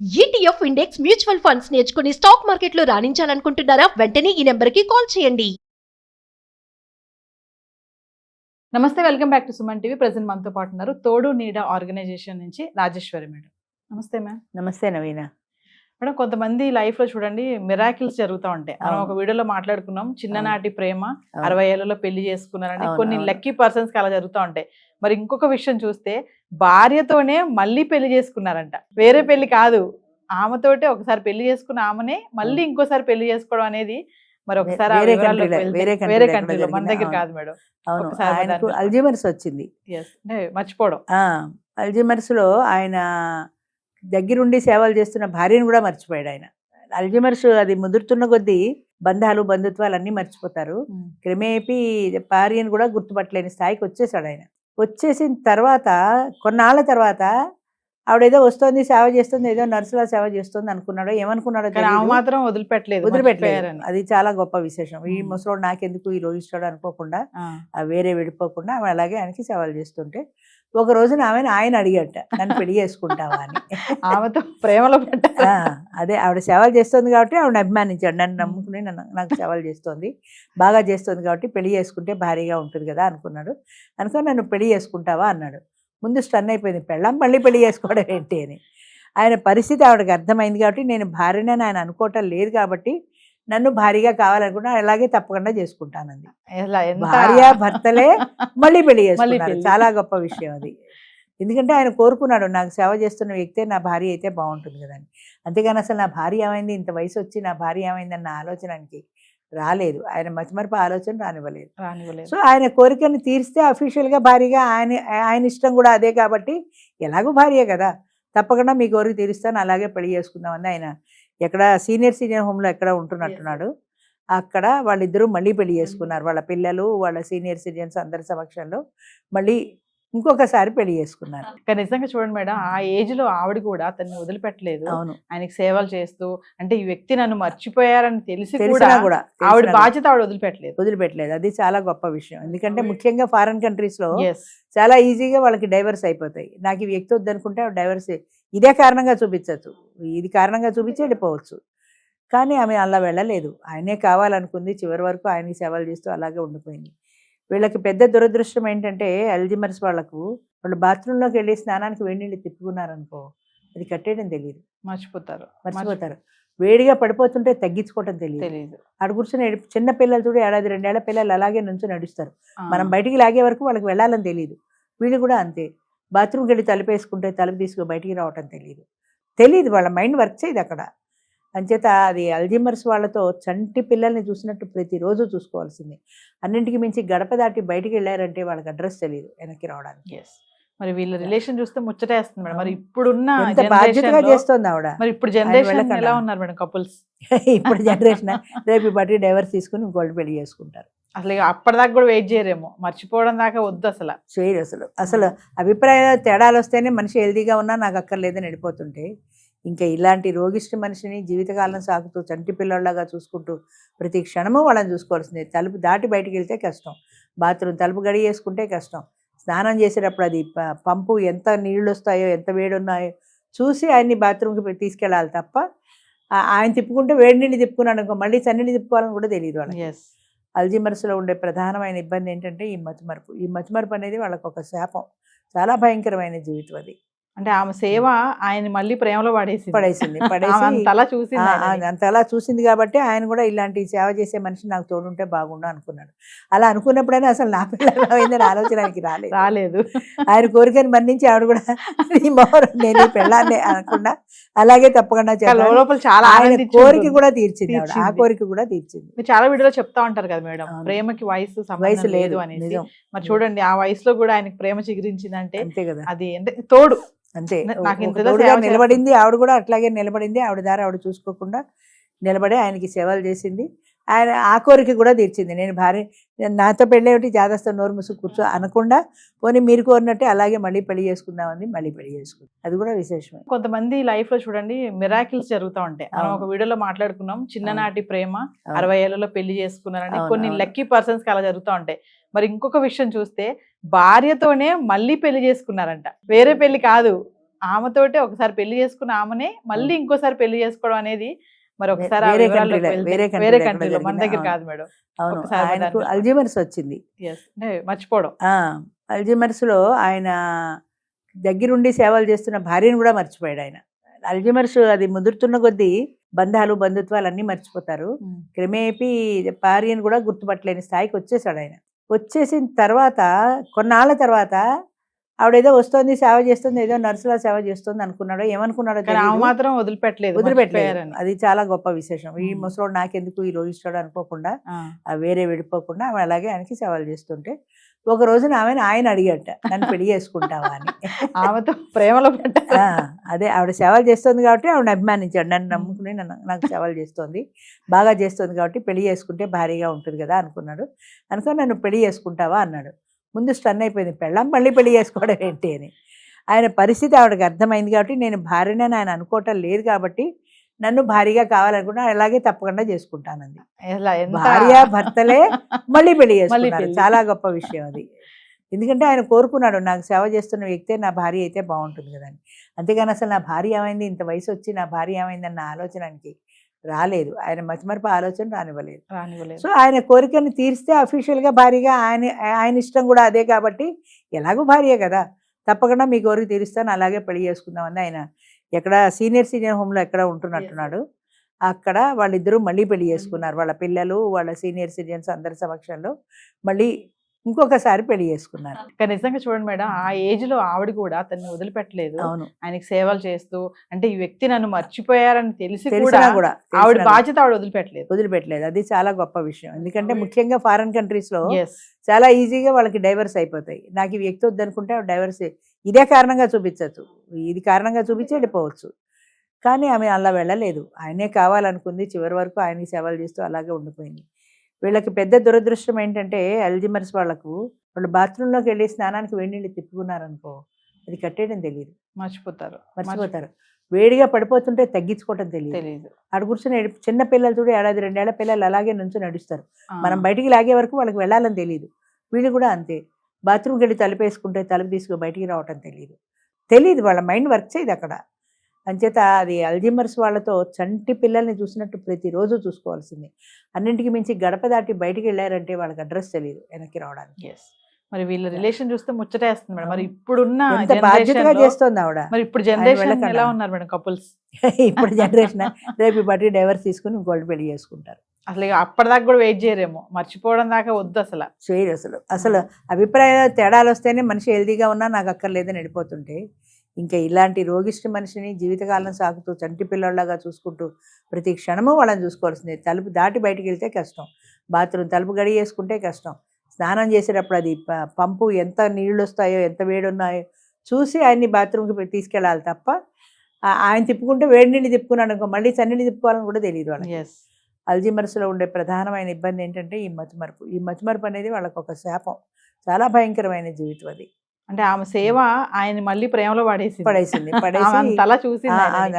ETF index mutual funds నేర్చుకుని stock మార్కెట్లో రాణించాలనుకుంటున్నారా? వెంటనే ఈ నెంబర్కి కాల్ చేయండి. నమస్తే, welcome back to Suman TV. Present మనతో పాటు ఉన్నారు తోడు నీడ ఆర్గనైజేషన్ నుంచి రాజేశ్వరి మేడం. నమస్తే మ్యామ్. నమస్తే నవీన. మేడం, కొంతమంది లైఫ్ లో చూడండి మిరాకిల్స్ జరుగుతూ ఉంటాయి. మనం ఒక వీడియోలో మాట్లాడుకున్నాం, చిన్ననాటి ప్రేమ 60 ఏళ్లలో పెళ్లి చేసుకున్నారని. కొన్ని లక్కీ పర్సన్స్ కి అలా జరుగుతూ ఉంటాయి. మరి ఇంకొక విషయం చూస్తే భార్యతోనే మళ్ళీ పెళ్లి చేసుకున్నారంట. వేరే పెళ్లి కాదు, ఆమెతోటే ఒకసారి పెళ్లి చేసుకున్న ఆమెనే మళ్ళీ ఇంకోసారి పెళ్లి చేసుకోవడం అనేది మరి ఒకసారి వేరే కంట్రీలో, మన దగ్గర కాదు మేడం. ఆయనకు అల్జీమర్స్ వచ్చింది, మర్చిపోవడం. అల్జీమర్స్ లో ఆయన దగ్గరుండి సేవలు చేస్తున్న భార్యను కూడా మర్చిపోయాడు ఆయన. అల్జీమర్స్ అది ముదురుతున్న కొద్దీ బంధాలు బంధుత్వాలు అన్నీ మర్చిపోతారు. క్రమేపీ భార్యను కూడా గుర్తుపట్టలేని స్థాయికి వచ్చేసాడు ఆయన. వచ్చేసిన తర్వాత కొన్నాళ్ళ తర్వాత ఆవిడేదో వస్తుంది, సేవ చేస్తుంది, ఏదో నర్సులా సేవ చేస్తుంది అనుకున్నాడో ఏమనుకున్నాడో మాత్రం వదిలిపెట్టలేదు. అది చాలా గొప్ప విశేషం. ఈ ముసలోడు నాకెందుకు ఈ రోగిస్తాడు అనుకోకుండా, వేరే విడిపోకుండా ఆమె అలాగే ఆయనకి సేవలు చేస్తుంటే ఒక రోజున ఆయన అడిగట, నన్ను పెళ్లి చేసుకుంటావా అని. ఆమెతో ప్రేమలో అదే ఆవిడ సేవలు చేస్తుంది కాబట్టి ఆవిడ అభిమానించాడు. నన్ను నమ్ముకుని నాకు సేవలు చేస్తుంది, బాగా చేస్తుంది కాబట్టి పెళ్లి చేసుకుంటే భారీగా ఉంటుంది కదా అనుకున్నాడు. అనుకుని నన్ను పెళ్లి చేసుకుంటావా అన్నాడు. ముందు స్టన్ అయిపోయింది, పెళ్ళాం మళ్ళీ పెళ్లి చేసుకోవడం ఏంటి అని. ఆయన పరిస్థితి ఆవిడకి అర్థమైంది కాబట్టి నేను భార్యనని ఆయన అనుకోవటం లేదు కాబట్టి నన్ను భారీగా కావాలనుకున్నా అలాగే తప్పకుండా చేసుకుంటానంది. భార్య భర్తలే మళ్ళీ పెళ్లి చేసుకున్నారు. చాలా గొప్ప విషయం అది. ఎందుకంటే ఆయన కోరుకున్నాడు, నాకు సేవ చేస్తున్న వ్యక్తే నా భార్య అయితే బాగుంటుంది కదా అని. అంతేగాని అసలు నా భార్య ఏమైంది, ఇంత వయసు వచ్చి నా భార్య ఏమైందన్న ఆలోచనకి రాలేదు. ఆయన మతిమరపు ఆలోచన రానివ్వలేదు. సో ఆయన కోరికను తీరిస్తే అఫీషియల్గా భార్యగా ఆయన ఇష్టం కూడా అదే కాబట్టి ఎలాగో భార్య కదా, తప్పకుండా మీ కోరిక తీరుస్తాను, అలాగే పెళ్లి చేసుకుందామని ఆయన ఎక్కడ సీనియర్ హోమ్లో ఎక్కడ ఉంటున్నట్టున్నాడు. అక్కడ వాళ్ళిద్దరూ మళ్ళీ పెళ్లి చేసుకున్నారు. వాళ్ళ పిల్లలు, వాళ్ళ సీనియర్ సిటిజన్స్ అందరి సమక్షంలో మళ్ళీ ఇంకొకసారి పెళ్లి చేసుకున్నారు. కానీ నిజంగా చూడండి మేడం, ఆ ఏజ్ లో ఆవిడ కూడా అతన్ని వదిలిపెట్టలేదు. అవును, ఆయనకి సేవలు చేస్తూ, అంటే ఈ వ్యక్తి నన్ను మర్చిపోయారని తెలిసి కూడా ఆవిడ బాధ్యత ఆవిడ వదిలిపెట్టలేదు. అది చాలా గొప్ప విషయం. ఎందుకంటే ముఖ్యంగా ఫారెన్ కంట్రీస్ లో చాలా ఈజీగా వాళ్ళకి డైవర్స్ అయిపోతాయి. నాకు ఈ వ్యక్తి వద్దనుకుంటే డైవర్స్ ఇదే కారణంగా చూపించవచ్చు, ఇది కారణంగా చూపించి వెళ్ళిపోవచ్చు. కానీ ఆమె అలా వెళ్ళలేదు, ఆయనే కావాలనుకుంది. చివరి వరకు ఆయనకి సేవలు చేస్తూ అలాగే ఉండిపోయింది. వీళ్ళకి పెద్ద దురదృష్టం ఏంటంటే అల్జీమర్స్ వాళ్ళు బాత్రూంలోకి వెళ్ళి స్నానానికి వేడి నీళ్ళు తిప్పుకున్నారనుకో, అది కట్టేయడం తెలియదు, మర్చిపోతారు. వేడిగా పడిపోతుంటే తగ్గించుకోవటం తెలియదు. అటు కూర్చొని చిన్న పిల్లలు చూడు, 1-2 ఏళ్ల పిల్లలు అలాగే నుంచి నడుస్తారు. మనం బయటికి లాగే వరకు వాళ్ళకి వెళ్ళాలని తెలియదు. వీళ్ళు కూడా అంతే, బాత్రూమ్కి వెళ్ళి తలుపేసుకుంటే తలుపు తీసుకుని బయటికి రావటం తెలియదు. వాళ్ళ మైండ్ వర్క్ చేయదు అక్కడ. అంచేత అది అల్జీమర్స్ వాళ్ళతో చంటి పిల్లల్ని చూసినట్టు ప్రతిరోజు చూసుకోవాల్సిందే. అన్నింటికి మించి గడప దాటి బయటికి వెళ్ళారంటే వాళ్ళకి అడ్రస్ తెలియదు వెనక్కి రావడానికి. మరి వీళ్ళ రిలేషన్ చూస్తే ముచ్చటేస్తుంది మేడం. మరి ఇప్పుడున్న బాధ్యతగా చేస్తుంది ఆవిడ. మరి ఇప్పుడు జనరేషన్ ఎలా ఉన్నారు మేడం కపుల్స్? ఇప్పుడు జనరేషన్ రేపు బట్టి డైవర్స్ తీసుకుని ఇంకోటి పెళ్లి చేసుకుంటారు. అసలు అప్పటిదాకా కూడా వెయిట్ చేయరేమో, మర్చిపోవడం దాకా వద్దు అసలు చేయరు. అసలు అభిప్రాయ తేడాలు వస్తేనే మనిషి హెల్దీగా ఉన్నా నాకు అక్కర్లేదని వెళ్ళిపోతుంటే, ఇంకా ఇలాంటి రోగిష్టి మనిషిని జీవితకాలం సాగుతూ చంటి పిల్లల్లాగా చూసుకుంటూ ప్రతి క్షణము వాళ్ళని చూసుకోవాల్సిందే. తలుపు దాటి బయటికి వెళ్తే కష్టం, బాత్రూమ్ తలుపు గడి వేసుకుంటే కష్టం, స్నానం చేసేటప్పుడు అది పంపు ఎంత నీళ్ళు వస్తాయో ఎంత వేడి ఉన్నాయో చూసి ఆయన్ని బాత్రూమ్కి తీసుకెళ్ళాలి తప్ప ఆయన తిప్పుకుంటే వేడి నీళ్ళు తిప్పుకున్నాడు అనుకో మళ్ళీ చన్నీళ్ళు తిప్పుకోవాలని కూడా తెలియదు వాళ్ళకి. అల్జీమర్స్లో ఉండే ప్రధానమైన ఇబ్బంది ఏంటంటే ఈ మతిమరుపు అనేది వాళ్ళకి ఒక శాపం. చాలా భయంకరమైన జీవితం అది. అంటే ఆమె సేవ ఆయన మళ్ళీ ప్రేమలో పడేసింది. అంతలా చూసింది కాబట్టి ఆయన కూడా ఇలాంటి సేవ చేసే మనిషి నాకు తోడుంటే బాగుండు అనుకున్నాడు. అలా అనుకున్నప్పుడైనా అసలు నా పిల్లలు ఆలోచనకి రాలేదు. ఆయన కోరికని మన్నించి ఆవిడ కూడా నేను పెళ్ళాన్ని అనకుండా అలాగే తప్పకుండా ఆయన కోరిక కూడా తీర్చింది. ఆ కోరిక కూడా తీర్చింది. చాలా వీడియోలో చెప్తా ఉంటారు కదా మేడం, ప్రేమకి వయసు లేదు అనేది. మరి చూడండి, ఆ వయసులో కూడా ఆయనకి ప్రేమ చిగురించిందంటే అంతే కదా, అది తోడు అంతే. నిలబడింది ఆవిడ కూడా, అట్లాగే నిలబడింది. ఆవిడ దారి ఆవిడ చూసుకోకుండా నిలబడి ఆయనకి సేవలు చేసింది. ఆయన ఆ కోరిక కూడా తీర్చింది. నేను భార్య నాతో పెళ్ళేమిటి జాగ్రత్త నోరు ముసుగు కూర్చో అనకుండా పోనీ మీరు కోరినట్టే అలాగే మళ్ళీ పెళ్లి చేసుకుందామని మళ్ళీ పెళ్లి చేసుకుంది. అది కూడా విశేషమే. కొంతమంది లైఫ్ లో చూడండి మిరాకిల్స్ జరుగుతూ ఉంటాయి. మనం ఒక వీడియోలో మాట్లాడుకున్నాం, చిన్ననాటి ప్రేమ 60 ఏళ్లలో పెళ్లి చేసుకున్నారని. కొన్ని లక్కీ పర్సన్స్ కి అలా జరుగుతూ ఉంటాయి. మరి ఇంకొక విషయం చూస్తే భార్యతోనే మళ్ళీ పెళ్లి చేసుకున్నారంట. వేరే పెళ్లి కాదు, ఆమెతోటే ఒకసారి పెళ్లి చేసుకున్న ఆమెనే మళ్ళీ ఇంకోసారి పెళ్లి చేసుకోవడం అనేది మరి ఒకసారి ఆ వేరే వివరాల్లోకి country లో, వెళ్తే- వేరే వేరే country లో కంట్రీలో మన జరిగిందా? దగ్గర అవును. కాదు మేడం. అవును, ఒకసారి ఆయనకు దాన్ని- అల్జీమర్స్ వచ్చింది. అంటే మర్చిపోవడం. అల్జీమర్స్ లో ఆయన దగ్గరుండి సేవలు చేస్తున్న భార్యను కూడా మర్చిపోయాడు ఆయన. అల్జీమర్స్ అది ముదురుతున్న కొద్దీ బంధాలు బంధుత్వాలు అన్నీ మర్చిపోతారు. క్రమేపీ భార్యను కూడా గుర్తుపట్టలేని స్థాయికి వచ్చేసాడు ఆయన. వచ్చేసిన తర్వాత కొన్నాళ్ళ తర్వాత ఆవిడేదో వస్తుంది సేవ చేస్తుంది, ఏదో నర్సులా సేవ చేస్తుంది అనుకున్నాడో ఏమనుకున్నాడో కానీ ఆమె తెలియదు. మాత్రం వదిలిపెట్టలేదు. వదిలిపెట్టలేదు. మర్చిపోయారని. అది చాలా గొప్ప విశేషం. ఈ ఉమ్. ముసలోడు నాకెందుకు ఈ రోగిస్తాడు అనుకోకుండా ఆ. వేరే వెళ్ళిపోకుండా ఆమె అలాగే ఆయనకి సేవలు చేస్తుంటే ఒక రోజున ఆయన అడిగట, నన్ను పెళ్లి చేసుకుంటావా అని. ఆమెతో ప్రేమలో పడ్డారు. అదే ఆవిడ సేవలు చేస్తుంది కాబట్టి ఆవిడ అభిమానించాడు. నన్ను నమ్ముకుని నాకు సేవలు చేస్తుంది, బాగా చేస్తుంది కాబట్టి పెళ్లి చేసుకుంటే భారీగా ఉంటుంది కదా అనుకున్నాడు. అనుకుని నన్ను పెళ్లి చేసుకుంటావా అన్నాడు. ముందు స్టన్ అయిపోయింది, పెళ్ళాం మళ్ళీ పెళ్లి చేసుకోవడం ఏంటి అని. ఆయన పరిస్థితి ఆవిడకి అర్థమైంది కాబట్టి నేను భార్యనని ఆయన అనుకోవటం లేదు కాబట్టి నన్ను భారీగా కావాలనుకున్నా అలాగే తప్పకుండా చేసుకుంటానంది. భార్య భర్తలే మళ్ళీ పెళ్లి చేసుకున్నారు. పెళ్లి. చాలా గొప్ప విషయం అది. ఎందుకంటే ఆయన కోరుకున్నాడు, నాకు సేవ చేస్తున్న వ్యక్తే నా భార్య అయితే బాగుంటుంది కదా అని. అంతేగాని అసలు నా భార్య ఏమైంది, ఇంత వయసు వచ్చి నా భార్య ఏమైందన్న ఆలోచనకి రాలేదు. ఆయన మతిమరపు ఆలోచన రానివ్వలేదు. సో ఆయన కోరికను తీరిస్తే అఫీషియల్గా భార్యగా ఆయన ఇష్టం కూడా అదే కాబట్టి ఎలాగో భార్య కదా తప్పకుండా మీ కోరిక తీరుస్తాను, అలాగే పెళ్లి చేసుకుందామని ఆయన ఎక్కడ సీనియర్ హోమ్లో ఎక్కడ ఉంటున్నట్టున్నాడు. అక్కడ వాళ్ళిద్దరూ మళ్ళీ పెళ్లి చేసుకున్నారు. వాళ్ళ పిల్లలు వాళ్ళ సీనియర్ సిటిజన్స్ అందరి సమక్షంలో మళ్ళీ ఇంకొకసారి పెళ్లి చేసుకున్నారు. కానీ నిజంగా చూడండి మేడం, ఆ ఏజ్ లో ఆవిడ కూడా అతన్ని వదిలిపెట్టలేదు. అవును, ఆయనకి సేవలు చేస్తూ, అంటే ఈ వ్యక్తి నన్ను మర్చిపోయారని తెలిసి తెలిసినా కూడా ఆవిడ బాధ్యత ఆవిడ వదిలిపెట్టలేదు. అది చాలా గొప్ప విషయం. ఎందుకంటే ముఖ్యంగా ఫారెన్ కంట్రీస్ లో Yes. చాలా ఈజీగా వాళ్ళకి డైవర్స్ అయిపోతాయి. నాకు ఈ వ్యక్తి వద్దనుకుంటే డైవర్స్ ఇదే కారణంగా చూపించవచ్చు, ఇది కారణంగా చూపించి వెళ్ళిపోవచ్చు. కానీ ఆమె అలా వెళ్ళలేదు. ఆయనే కావాలనుకుంది, చివరి వరకు ఆయనకి సేవలు చేస్తూ అలాగే ఉండిపోయింది. వీళ్ళకి పెద్ద దురదృష్టం ఏంటంటే అల్జీమర్స్ వాళ్ళు బాత్రూంలోకి వెళ్ళి స్నానానికి వేడి నీళ్ళు తిప్పుకున్నారనుకో, అది కట్టేయడం తెలియదు, మర్చిపోతారు. వేడిగా పడిపోతుంటే తగ్గించుకోవటం తెలియదు. ఆడ కూర్చొని చిన్న పిల్లలు చూడు, 1-2 ఏళ్ల పిల్లలు అలాగే నుంచి నడుస్తారు. మనం బయటికి లాగే వరకు వాళ్ళకి వెళ్ళాలని తెలియదు. వీళ్ళు కూడా అంతే, బాత్రూమ్కి వెళ్ళి తలుపేసుకుంటే తలుపు తీసుకుని బయటికి రావటం తెలియదు. వాళ్ళ మైండ్ వర్క్ చేయదు అక్కడ. అంచేత అది అల్జీమర్స్ వాళ్ళతో చంటి పిల్లల్ని చూసినట్టు ప్రతిరోజు చూసుకోవాల్సిందే. అన్నింటికి మించి గడప దాటి బయటికి వెళ్ళారంటే వాళ్ళకి అడ్రస్ తెలియదు వెనక్కి రావడానికి. మరి వీళ్ళ రిలేషన్ చూస్తే ముచ్చటేస్తుంది మేడం. మరి ఇప్పుడున్న ఎంత బాధ్యతగా చేస్తోంది ఆవిడ. మరి ఇప్పుడు జనరేషన్ ఎలా ఉన్నారు మేడం కపుల్స్? ఇప్పుడు జనరేషన్ రేపు బట్టి డైవర్స్ తీసుకుని ఇంకోటి పెళ్లి చేసుకుంటారు. అసలు అప్పటిదాకా కూడా వెయిట్ చేయరేమో, మర్చిపోవడం దాకా వద్దు అసలు చేయరు. అసలు అభిప్రాయ తేడాలు వస్తేనే మనిషి హెల్తీగా ఉన్నా నాకు అక్కర్లేదని వెళ్ళిపోతుంటే, ఇంకా ఇలాంటి రోగిష్టి మనిషిని జీవితకాలం సాగుతూ చంటి పిల్లల్లాగా చూసుకుంటూ ప్రతి క్షణము వాళ్ళని చూసుకోవాల్సిందే. తలుపు దాటి బయటికి వెళ్తే కష్టం, బాత్రూమ్ తలుపు గడి వేసుకుంటే కష్టం, స్నానం చేసేటప్పుడు అది పంపు ఎంత నీళ్ళు వస్తాయో ఎంత వేడి ఉన్నాయో చూసి ఆయన్ని బాత్రూమ్కి తీసుకెళ్ళాలి తప్ప ఆయన తిప్పుకుంటే వేడి నీళ్ళు తిప్పుకున్నాడు అనుకో మళ్ళీ చన్నీళ్ళు తిప్పుకోవాలని కూడా తెలియదు వాళ్ళకి. అల్జీమర్స్లో ఉండే ప్రధానమైన ఇబ్బంది ఏంటంటే ఈ మతిమరుపు అనేది వాళ్ళకు ఒక శాపం. చాలా భయంకరమైన జీవితం అది. అంటే ఆమె సేవ ఆయన మళ్ళీ ప్రేమలో పడేసింది.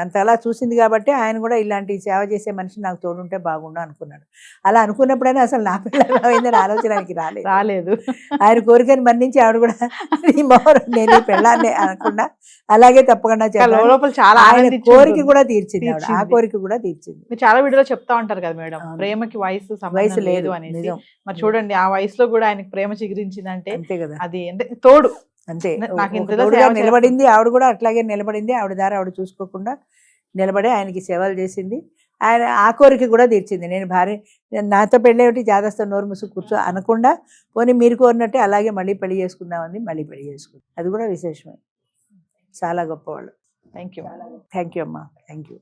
అంతలా చూసింది కాబట్టి ఆయన కూడా ఇలాంటి సేవ చేసే మనిషి నాకు తోడుంటే బాగుండు అనుకున్నాడు. అలా అనుకున్నప్పుడైనా అసలు నా పిల్లలు ఆలోచన ఆయనకి రాలేదు. ఆయన కోరికని మన్నించి ఆవిడ కూడా నేను పెళ్ళాన్ని అనకుండా అలాగే తప్పకుండా ఆయన కోరిక కూడా తీర్చింది. ఆ కోరిక కూడా తీర్చింది. చాలా వీడియోలో చెప్తా ఉంటారు కదా మేడం, ప్రేమకి వయసు లేదు అనేది. మరి చూడండి, ఆ వయసులో కూడా ఆయనకి ప్రేమ చిగురించిందంటే అంతే కదా, అది తోడు అంతే. నిలబడింది ఆవిడ కూడా, అట్లాగే నిలబడింది. ఆవిడ దారి ఆవిడ చూసుకోకుండా నిలబడి ఆయనకి సేవలు చేసింది. ఆయన ఆ కోరిక కూడా తీర్చింది. నేను భార్య నాతో పెళ్ళేమిటి జాగ్రత్త నోరు ముసుగు కూర్చో అనకుండా పోనీ మీరు కోరినట్టే అలాగే మళ్ళీ పెళ్లి చేసుకుందామని మళ్ళీ పెళ్లి చేసుకుంది. అది కూడా విశేషమే. చాలా గొప్పవాళ్ళు. థ్యాంక్ యూ అమ్మా, థ్యాంక్ యూ.